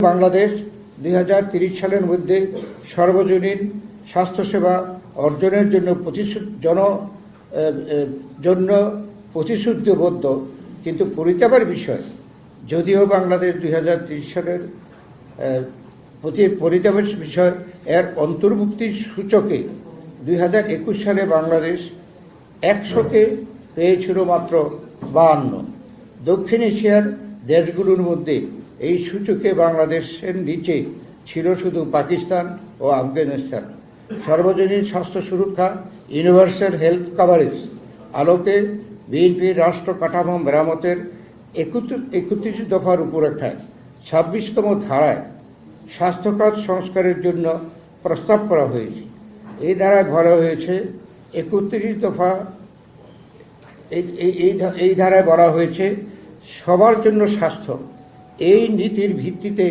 বাংলাদেশ 2030 সালের মধ্যে সর্বজনীন স্বাস্থ্যসেবা অর্জনের জন্য প্রতিশ্রুতিবদ্ধ, কিন্তু পরিষেবার বিষয় যদিও বাংলাদেশ 2030 সালের পরিষেবার বিষয় এর অন্তর্ভুক্তির সূচকে 2021 সালে বাংলাদেশ 100-তে পেয়েছিল মাত্র 52। দক্ষিণ এশিয়ার দেশগুলোর মধ্যে এই সূচকে বাংলাদেশের নিচে ছিল শুধু পাকিস্তান ও আফগানিস্তান। সর্বজনীন স্বাস্থ্য সুরক্ষা ইউনিভার্সাল হেলথ কাভারেজ আলোকে বিএনপির রাষ্ট্র কাঠামো মেরামতের 31 দফার রূপরেখায় 26তম ধারায় স্বাস্থ্যখাত সংস্কারের জন্য প্রস্তাব করা হয়েছে। এই ধারায় বলা হয়েছে 31 দফা এই ধারায় বলা হয়েছে সবার জন্য স্বাস্থ্য। এই নীতির ভিত্তিতে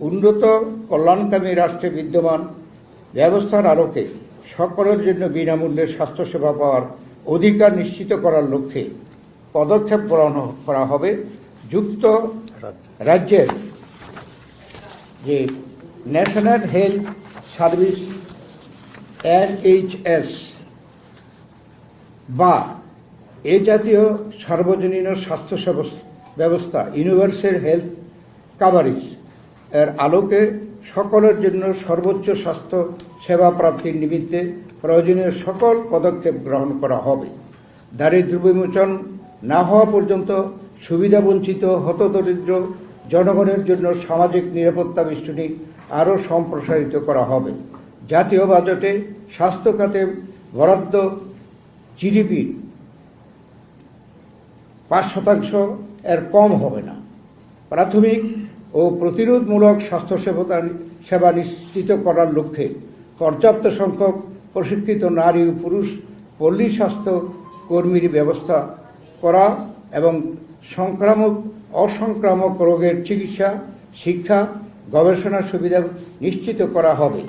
উন্নত কল্যাণকামী রাষ্ট্রে বিদ্যমান ব্যবস্থার আলোকে সকলের জন্য বিনামূল্যে স্বাস্থ্যসেবা পাওয়ার অধিকার নিশ্চিত করার লক্ষ্যে পদক্ষেপ গ্রহণ করা হবে। যুক্ত রাজ্যের যে ন্যাশনাল হেলথ সার্ভিস NHS বা এ জাতীয় সার্বজনীন স্বাস্থ্য ব্যবস্থা ইউনিভার্সাল হেলথ কাভারেজ এর আলোকে সকলের জন্য সর্বোচ্চ স্বাস্থ্য সেবা প্রাপ্তির নিমিত্তে প্রয়োজনীয় সকল পদক্ষেপ গ্রহণ করা হবে। দারিদ্র্য বিমোচন না হওয়া পর্যন্ত সুবিধাবঞ্চিত হতদরিদ্র জনগণের জন্য সামাজিক নিরাপত্তা বেষ্টনী আরও সম্প্রসারিত করা হবে। জাতীয় বাজেটে স্বাস্থ্য খাতে বরাদ্দ জিডিপির 5% এর কম হবে না। প্রাথমিক ও প্রতিরোধমূলক স্বাস্থ্য সেবা নিশ্চিত করার লক্ষ্যে পর্যাপ্ত সংখ্যক প্রশিক্ষিত নারী ও পুরুষ পল্লী স্বাস্থ্য কর্মীর ব্যবস্থা করা এবং অসংক্রামক রোগের চিকিৎসা, শিক্ষা, গবেষণার সুবিধা নিশ্চিত করা হবে।